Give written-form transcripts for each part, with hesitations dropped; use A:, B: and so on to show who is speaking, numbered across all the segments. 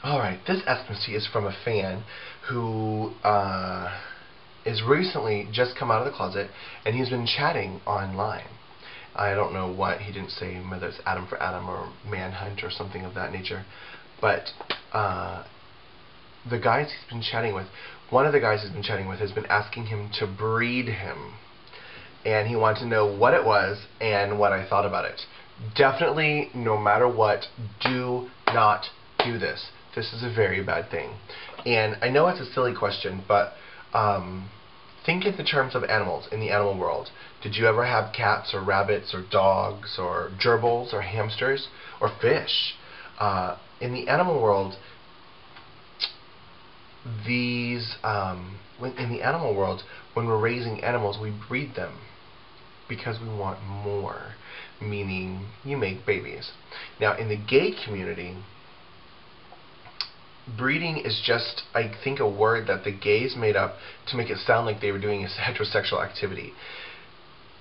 A: Alright, this estimacy is from a fan who is recently just come out of the closet, and he's been chatting online. I don't know what, he didn't say whether it's Adam for Adam or Manhunt or something of that nature, but the guys he's been chatting with, one of the guys he's been chatting with has been asking him to breed him, and he wanted to know what it was and what I thought about it. Definitely, no matter what, do not do this. This is a very bad thing. And I know it's a silly question, but think in the terms of animals in the animal world. Did you ever have cats or rabbits or dogs or gerbils or hamsters or fish? In the animal world, when we're raising animals, we breed them because we want more, meaning you make babies. Now, in the gay community, breeding is just, I think, a word that the gays made up to make it sound like they were doing a heterosexual activity.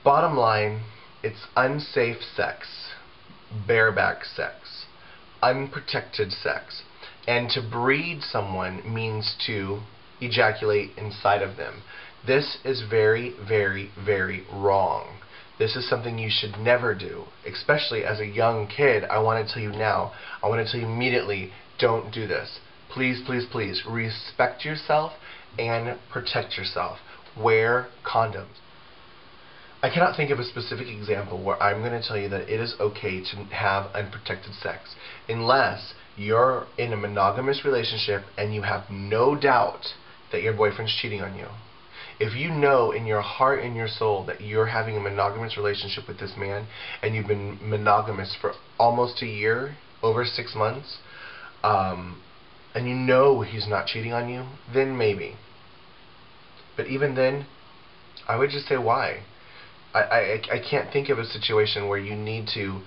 A: Bottom line, it's unsafe sex, bareback sex, unprotected sex. And to breed someone means to ejaculate inside of them. This is very, very, very wrong. This is something you should never do, especially as a young kid. I want to tell you now, I want to tell you immediately, don't do this. Please, please, please, respect yourself and protect yourself. Wear condoms. I cannot think of a specific example where I'm going to tell you that it is okay to have unprotected sex unless you're in a monogamous relationship and you have no doubt that your boyfriend's cheating on you. If you know in your heart and your soul that you're having a monogamous relationship with this man and you've been monogamous for almost a year, over 6 months, and you know he's not cheating on you, then maybe. But even then, I would just say why? I can't think of a situation where you need to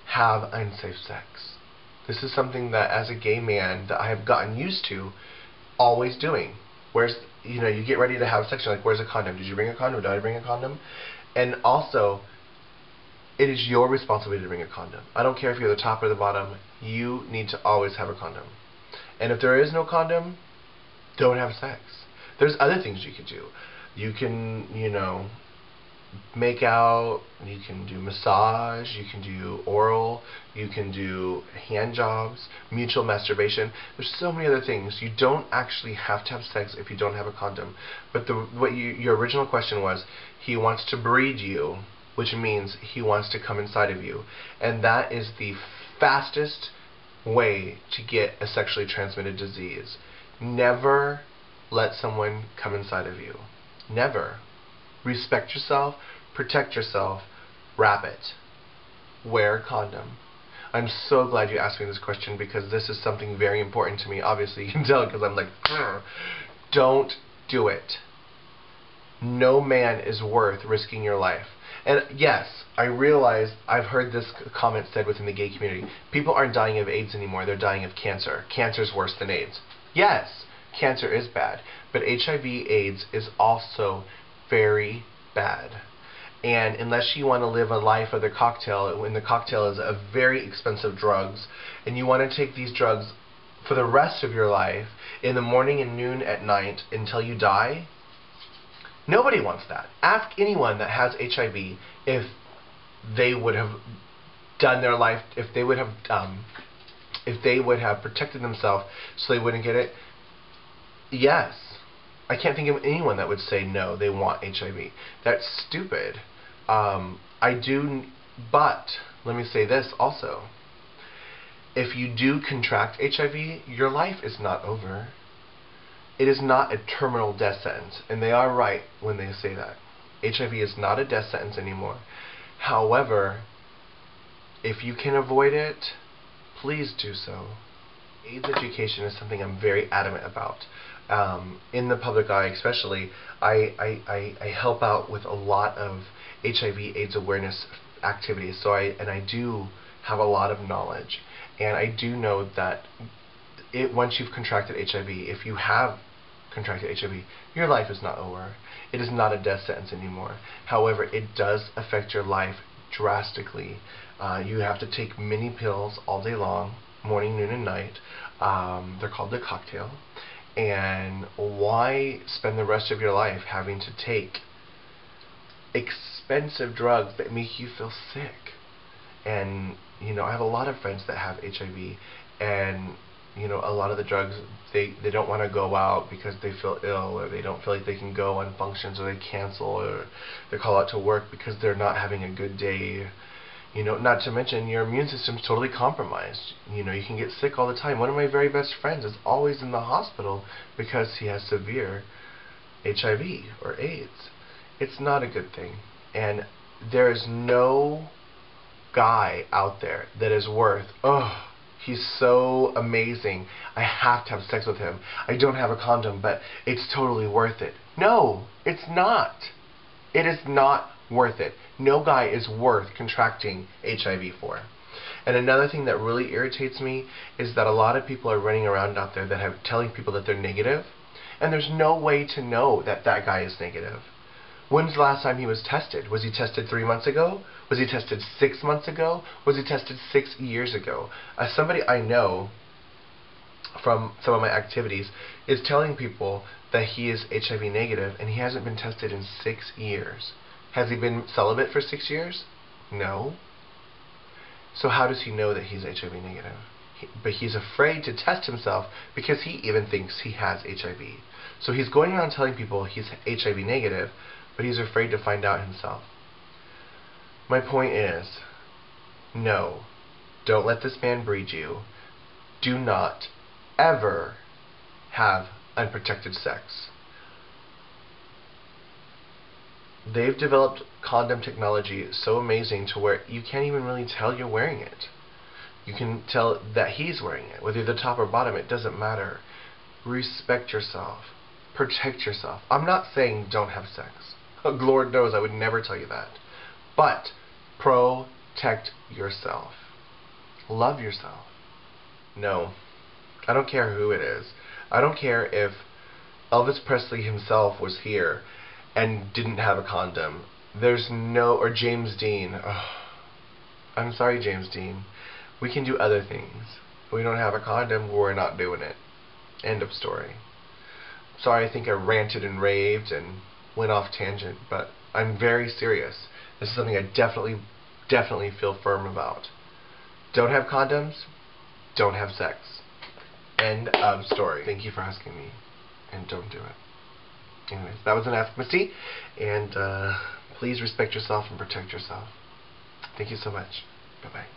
A: have unsafe sex. This is something that as a gay man that I have gotten used to always doing. Where's, you get ready to have sex, you're like, where's a condom? Did you bring a condom? Did I bring a condom? And also, it is your responsibility to bring a condom. I don't care if you're the top or the bottom, you need to always have a condom. And if there is no condom, don't have sex. There's other things you could do. You can, make out, you can do massage, you can do oral, you can do hand jobs, mutual masturbation. There's so many other things. You don't actually have to have sex if you don't have a condom. But your original question was, he wants to breed you, which means he wants to come inside of you. And that is the fastest way to get a sexually transmitted disease. Never let someone come inside of you. Never. Respect yourself, protect yourself, wrap it. Wear a condom. I'm so glad you asked me this question because this is something very important to me. Obviously, you can tell because I'm like, don't do it. No man is worth risking your life. And yes, I realize I've heard this comment said within the gay community. People aren't dying of AIDS anymore, they're dying of cancer. Cancer's worse than AIDS. Yes, cancer is bad, but HIV/AIDS is also very bad. And unless you want to live a life of the cocktail, when the cocktail is a very expensive drugs, and you want to take these drugs for the rest of your life, in the morning and noon at night, until you die, nobody wants that. Ask anyone that has HIV if they would have done their life, if they would have protected themselves so they wouldn't get it. Yes. I can't think of anyone that would say no, they want HIV. That's stupid. But let me say this also. If you do contract HIV, your life is not over. It is not a terminal death sentence, and they are right when they say that. HIV is not a death sentence anymore. However, if you can avoid it, please do so. AIDS education is something I'm very adamant about. In the public eye especially, I help out with a lot of HIV/AIDS awareness activities, so I do have a lot of knowledge, and I do know that once you've contracted HIV, if you have contracted HIV, your life is not over. It is not a death sentence anymore. However, it does affect your life drastically. You have to take many pills all day long, morning, noon, and night. They're called the cocktail. And why spend the rest of your life having to take expensive drugs that make you feel sick? And, you know, I have a lot of friends that have HIV, and, you know, a lot of the drugs, they don't want to go out because they feel ill, or they don't feel like they can go on functions, or they cancel, or they call out to work because they're not having a good day. You know, not to mention your immune system's totally compromised. You know, you can get sick all the time. One of my very best friends is always in the hospital because he has severe HIV or AIDS. It's not a good thing. And there is no guy out there that is worth, oh, he's so amazing, I have to have sex with him. I don't have a condom, but it's totally worth it. No, it's not. It is not worth it. No guy is worth contracting HIV for. And another thing that really irritates me is that a lot of people are running around out there that have telling people that they're negative, and there's no way to know that that guy is negative. When's the last time he was tested? Was he tested 3 months ago? Was he tested 6 months ago? Was he tested 6 years ago? Somebody I know from some of my activities is telling people that he is HIV negative, and he hasn't been tested in 6 years. Has he been celibate for 6 years? No. So how does he know that he's HIV negative? But he's afraid to test himself because he even thinks he has HIV. So he's going around telling people he's HIV negative, but he's afraid to find out himself. My point is, no, don't let this man breed you. Do not ever have unprotected sex. They've developed condom technology so amazing to where you can't even really tell you're wearing it. You can tell that he's wearing it. Whether you're the top or bottom, it doesn't matter. Respect yourself. Protect yourself. I'm not saying don't have sex. Lord knows I would never tell you that. But protect yourself. Love yourself. No. I don't care who it is. I don't care if Elvis Presley himself was here and didn't have a condom. There's no, or James Dean. Oh, I'm sorry, James Dean. We can do other things. If we don't have a condom, we're not doing it. End of story. Sorry, I think I ranted and raved and went off tangent, but I'm very serious. This is something I definitely feel firm about. Don't have condoms, don't have sex. End of story. Thank you for asking me, and don't do it. Anyways, that was an Ask Misty, and please respect yourself and protect yourself. Thank you so much. Bye-bye.